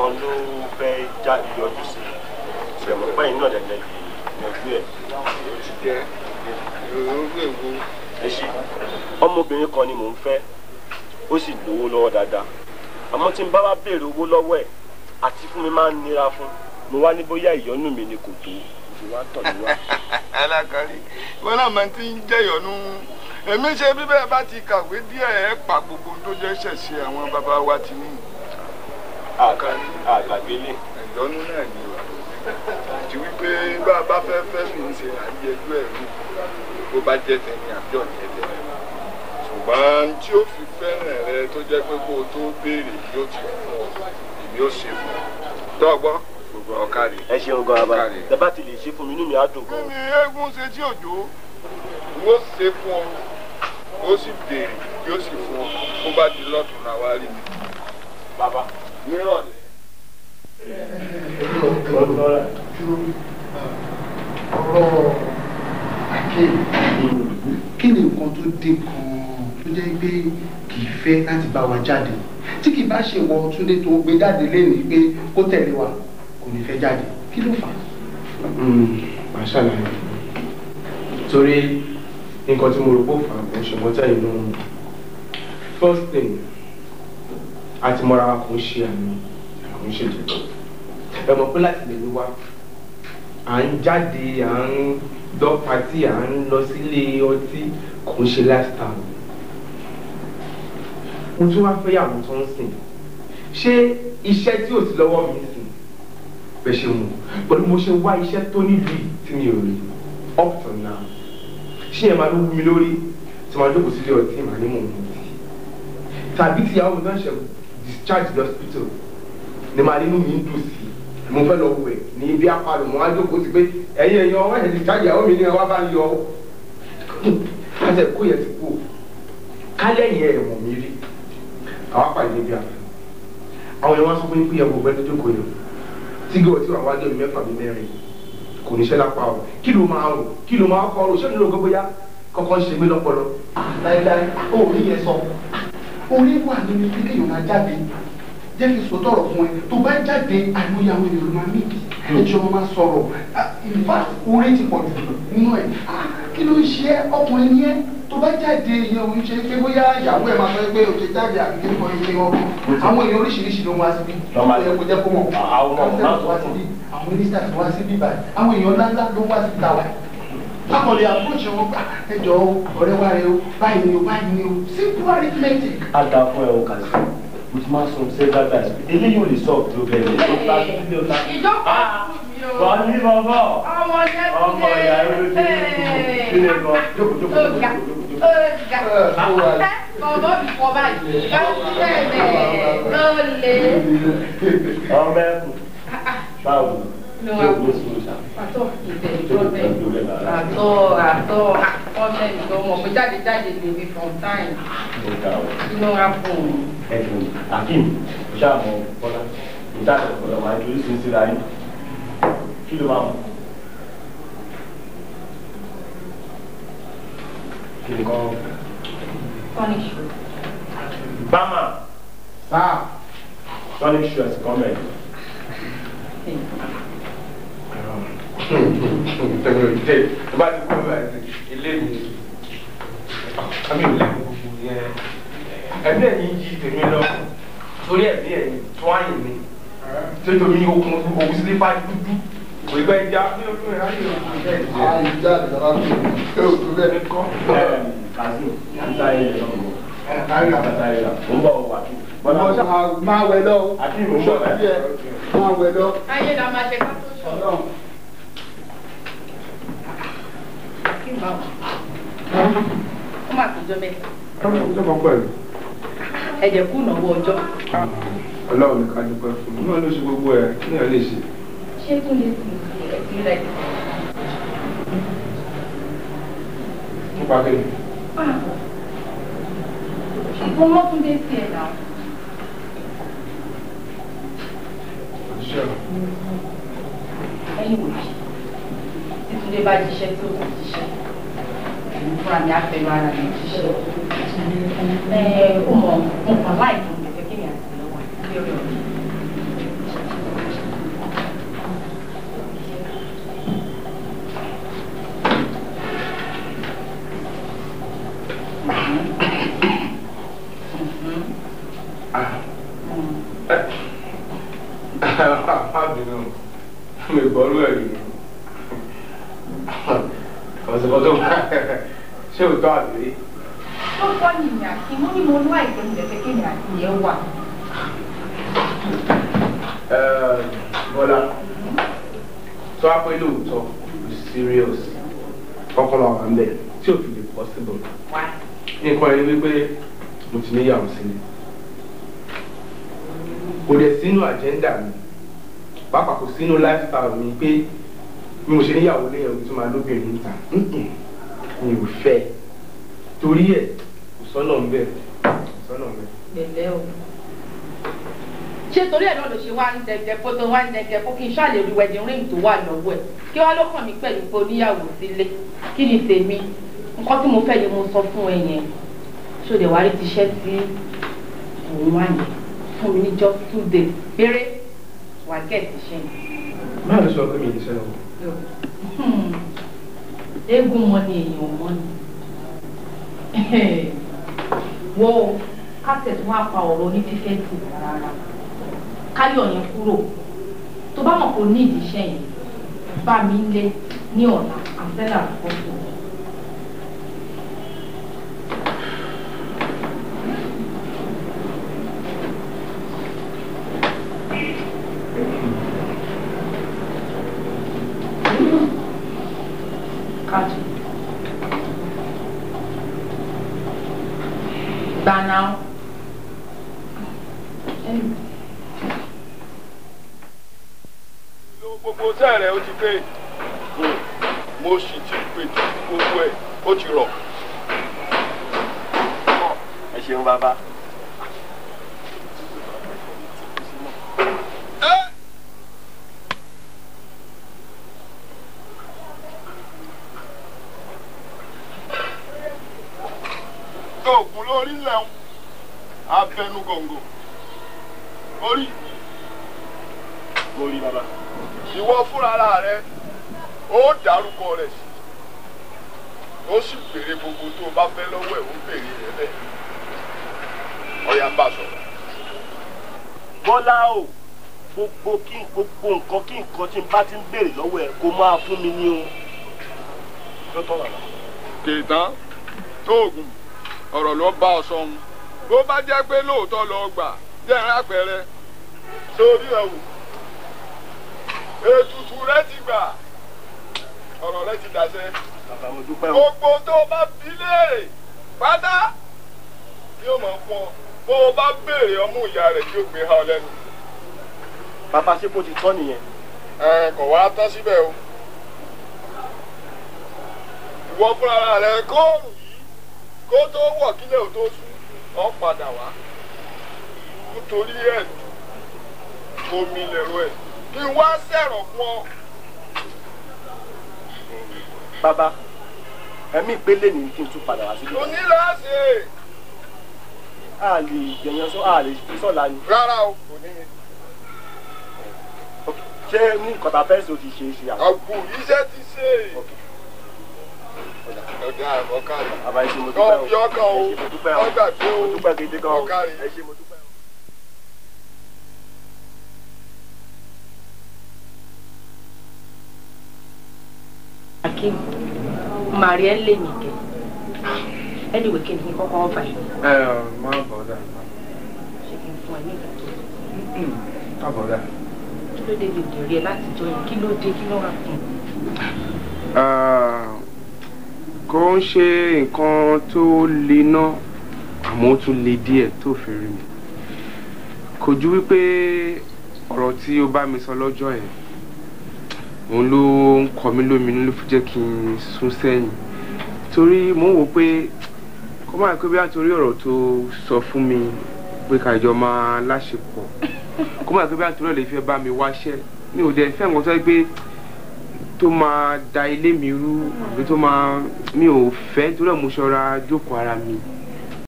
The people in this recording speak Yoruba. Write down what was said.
kan ló fẹ́ jáde yọjú sí ṣẹ̀mọ̀ pẹ́yìn náà dẹ̀dẹ̀ yanjú ẹ̀. ó ti jẹ́ ìrònú èwo. ẹ ṣe ọmọbìnrin kan ni mò ń fẹ́ ó sì lówó lọ́wọ́ dáadáa àmọ́ tí n bá wá béèrè owó lọ́wọ́ ẹ̀ àti fún mi máa ń nira fún mo wá ní bóyá ìyọ́nú mi ni kò tó ìwà tọ̀ mí wá. alákàrí wọn náà máa ti ń jẹ́ ìyọ́nú èmi ṣe bí bẹ́ẹ̀ bá ti kàwé díẹ̀ ẹ̀ pa gbogbo tó jẹ́ ṣẹ̀ṣẹ̀ àwọn bàbá wa ti ní. àgbàgbélé. ìyọ́nú náà ni wà àti wípé bá a bá fẹ́ fẹ́ mi ṣe àyẹ̀jú ẹ̀rú bó bá jẹ́ tẹ̀mí àbí ọ̀jẹ̀ tẹ̀mí ṣùgbọ́n tí ó fi fẹ́ràn rẹ tó jẹ́ pé kó o tó béèrè yóò ti fún ọ èmi ó ṣe fún ọ tọ́gbọ́n gbogbo ọ̀kadì. ẹ ṣeun gan abá ẹ bá ti lè ṣe fún mi inú mi á dùn gan. kí ni eégún ṣe tí òjò wọ́n ṣe fún ọ ó sì béèrè yóò sì fún ọ bó bá di lọ́tún náà wá rí mi. bàbá nírọ̀lẹ́. ọ̀rọ̀ àkéyì kí ni nǹkan tó dé kan tó jẹ́ pé kì í fẹ́ láti bá wa jáde tí kì í bá ṣe wọ Túndé tó gbé jáde lénìí pé kó tẹ̀lé wa kò ní fẹ́ jáde kí ló fà á. màá ṣàlàyé torí nǹkan tí mo rò pé ó fà á kò ṣùgbọ́n tẹ̀yìn náà first thing àti mọ́ra wa kò ń ṣe àmì kò ń ṣèjẹ́ ẹ mọ̀ pé láti lè ní wá à ń jáde à ń lọ pàtí à ń lọ sílé ọtí kò ń ṣe lifestyle mo tún wá fẹ́ yàwó tó ń sìn ṣé iṣẹ́ tí ò sí lọ́wọ́ mi sìn bẹ́ẹ̀ ṣe mú pẹ̀lú mo ṣe wá iṣẹ́ tó nílùú yìí tí mi ò rí up to now ṣé ẹ máa ló wú mi lórí tí màá jókòó sílé ọtí màá ní mò ń mutí tàbí tí ìyàwó mi náà ṣe discharge the hospital ni màá nínú mi ń dùn sí mo fẹ́ lọ wẹ̀ ní ibi apalò mo wá jókòó sí pé ẹ̀yin èèyàn wọ́n ṣe discharge ìyàwó mi ní ẹ wá bá ń yọ káṣẹ kó yẹ ti kú kálẹ̀ yẹn ẹ̀wọ̀n mi rí àwọn apàdé níbi àfẹ́ àwọn èèyàn wá sọ fún mi pé ẹ̀wọ̀n ọ̀gbẹ́ tó jókòó yẹn tí gé ọtí wà wájú ọdún mẹ́fà mi mẹ́rin kò ní ṣẹ́ lápá o kí ló máa rò kí ló máa kọ́ ọ́ ṣé nílò gbogbo yá kọ́kọ́ ṣe mí lọ́pọlọ. láíláí ó rí yẹn sọ orí wà nínú ilé èèyàn máa jáde jẹ́ kí sọ tọrọ fún ẹ tó bá jáde àìmọye àwọn èèyàn máa mí ẹjọ́ máa sọ̀rọ̀ ìfà orí ti pọ̀ jù nínú ẹ̀ kí ló ń ṣe ọkùnrin ní ẹ tó bá jáde ìyẹn òun ṣe pé bóyá ìyàwó ẹ máa sọ pé o ṣe jáde àbí kí n kọ́ ilé wọn àwọn èèyàn oríṣiríṣi ló ń wá síbí ó yẹ kó jẹ́ kó mọ̀ àwọn mínísítà tó wá síbí báyìí àwọn èèyàn ńláńlá ló ń wá síbí táwa akọ̀lẹ̀ àpòjì wọn gbà ẹjọ́ ọ̀rẹ́ wa rẹ o báyìí ni o báyìí ni o simple arithmetic. a da fún ẹ o kà sí mo ti máa sọ several times eléyìí ò lè sọ tó bẹ̀rẹ̀ ó ta sílé ó ta. ìjọba wà á ní bọ́bọ́ ọmọ yẹn ọmọ ìyá ló ti kí lè gbọ́ jókòó. bọ̀bọ̀ bí kọ́ báyìí káṣíṣẹ́ ló lè. ọmọ ẹkùn báwo no àtọ ọmọ ẹnìkan ọmọ pé jáde lè mi from time inú ra fún un. ẹkùn akim ṣáàmù bọlá ìdájọ ọpọlọ máa ń torí sí síra yín kí ló máa mú. kí ni kọ́. punish. bama. sáà. punish you as comment. tẹ̀wé òjìdé tó bá ti kú ilé mi àmì ò lẹ́nu gbogbo yẹn ẹ̀mí ẹ̀yìn yí tèmi lọ torí ẹ̀mí ẹ̀yìn tó àyè mi tó tóbi okun òwú sílé bá dúdú kò gbẹ́ ẹja ní ọdún ẹ̀ ayé òkú ẹ̀ jẹ́. ayé jáde lọ́la tó ẹ ò tó bẹ́ẹ̀. kọ́ kazeem nísàyè lọ́wọ́ ó ń bọ̀ wá kí. máa wẹ̀ lọ àti ìmúṣọ ẹ̀ máa wẹ̀ lọ. ayé la máa ṣe ká tó sọ̀rọ̀. ó máa tó jọ mẹ́ta. ọjọ́ kan pẹ̀lú. ẹ̀jẹ̀ kú ìnáwó ọjọ́. ọlọ́run nìkan dúpẹ́ fún mi náà ló ṣe gbogbo ẹ̀ kí ni ẹ lè ṣe. ṣé kò lè fi ẹ̀sìn rẹ̀. nípa kí ni. ṣùgbọ́n wọ́n tún dé sí ẹ̀ náà. ẹ̀yìn wò tí Túndé bá jíṣẹ́ tí ó kò jíṣẹ́ ẹ̀mí fúnra mi á fẹ́ràn ara mi jíṣẹ́. ó mọ nǹkan láìpẹ́ òun kẹ̀kẹ́ kí ni àti lọ́wọ́ lórí ọ̀rọ̀. bínú mi gbọ́rú ẹ̀ rí ọ̀sẹ̀kọ̀ tó ṣé ò tọ́ àbí. tó kọ́ ni ìyá kí mo ní mo láì pé ìdẹ̀fẹ́ kí ni àti ìyẹn wà. Bọ́lá tó wá pé lóòótọ́ serious kọ́kọ́ máa wà ń bẹ̀ tí ò fi lè possible. nǹkan ẹni wípé mo ti níyàwó sílẹ̀ kò dẹ̀ sínú àjẹ́ndà mi pàápàá kò sínú lifestyle mi pé mi ò ṣe níyàwó léyìn òbí tó máa lóbìnrin níta mi ò fẹ́ torí ẹ̀ kò sọ́nà ń bẹ̀ bẹ̀lẹ́ o ṣé torí ẹ̀ náà ló ṣe wá ń dẹ̀gẹ̀ fótó wá ń dẹ̀gẹ̀ fún kí n ṣàlè rí wedding ring tó wà lọ́wọ́ ẹ̀ kí wá ló kàn mí pẹ̀lú pé oníyàwó sílé kí ni tèmi nǹkan tí mo fẹ́ ni mo sọ fún ẹ yẹn ṣó lè wá rí tiṣẹ́ tí òun wà yẹn fún mi ní just 2 days péré wà gẹ̀ẹ́sì ṣe ni. máa lọ sọ pé mi ì ṣe lọ. eégún mọ ni èèyàn mọ ni wo kásẹ̀tì wọn apá ọ̀rọ̀ onífífẹ́ tì rárá káyọ̀ yẹn kúrò tó bá mọ̀ kó ní ìdíṣẹ́ yẹn bá mi lé ní ọ̀la àfẹ́là fọ́tò. Kájú. Gbà náà. Gbogbo sẹ́ẹ̀rẹ̀ ó ti pé mo sì ti pè tí gbogbo ẹ̀ ó ti rọ̀. ẹ ṣeun bàbá. Ògùn lórí lẹ́hún abẹnú gọ̀ǹgọ̀ orí. mo rí bàbá. Ìwọ fúnra rẹ ó dárúkọ rẹ̀ sí ó sì béèrè gbogbo tó o bá fẹ́ lọ́wọ́ ẹ̀ ó béèrè rẹ̀ bẹ́ẹ̀ ọ̀yà bá sọ̀rọ̀. Bọ́lá o gbogbo nǹkan kí nǹkan tí n bá ti ń béèrè lọ́wọ́ ẹ̀ kó máa fún mi ní o. lọ́tọ̀ bàbá. kìtàn tóògùn ọ̀rọ̀ ló bá ọ sọ́hun bó bá jẹ́ pé lóòótọ́ lọ gbà jẹ́ ìrìn àpẹẹrẹ sórí ẹ̀ wò ètùtù rẹ ti gbà ọ̀rọ̀ rẹ ti dàṣẹ. bàbá mo dúpẹ́ o. gbogbo tó o bá fi léèrè pátá yóò mọ̀ fún ọ bó o bá béèrè ọmú ìyá rẹ̀ yóò gbé ha ọ lẹ́nu. bàbá ṣé kò ti tọ́ nìyẹn. kò wá tán síbẹ̀ o ìwọ fúnra rẹ kóòrùn yìí kó tó wọ̀ kílẹ̀ ò tó sùn ọ padà wá nítorí ẹ̀ omi lẹ̀rọ ẹ̀ kí n wá sẹ̀rọ̀ fún ọ. bàbá ẹ̀mí ìpele ní kí n tún padà wá síbí. oníláṣẹ. a lè jẹyàn sọ a lè fi sọ̀la ni. rárá o kò ní. ṣé ní nǹkan tá a fẹ́ ṣe o ti ṣe é ṣe àwọn. àgbò iṣẹ́ ti ṣe. ọ̀gá ọ̀kàrí. bàbá ẹ ṣé mo dúpẹ́ o. ọ̀bí ọkàn o ọgbà tó o mo dúpẹ́ gidi gan o. ọ̀kàrí. ẹ ṣé mo dúpẹ́ o. Akim, Maria lè mí kẹ. Anyway, kí ni kọ́kọ́ ọ̀fà yìí? Má bọ̀dá. Ṣé kí n fún ẹ ní ìgbà tó? Má bọ̀dá. Kí ló dé lòdì rí ẹ láti jọ yìí? Kí ló dé? Kí ló wà fún? Kò ń ṣe nǹkan tó le ná àmọ́ ó tún le díẹ̀ tó fi rí mi. Kò ju wípé ọ̀rọ̀ tí ó bá mi sọ lọ́jọ́ yẹn òun ló ń kọ mí lóminú ló fi jẹ́ kí n sún sẹ́yìn torí mò ń wò pé kó máa pé bí àtòrí ọ̀rọ̀ tó sọ fún mi pé kájọ máa láṣepọ̀ kó máa pé bí àtòrí ọ̀rọ̀ lè fẹ́ bá mi wáṣẹ́ mi ò dẹ̀ fẹ́ nǹkan tó yẹ pé tó máa da ilé mi rú àbí tó máa mi ò fẹ́ torí ẹ̀ mo ṣọ́ra jókòó ara mi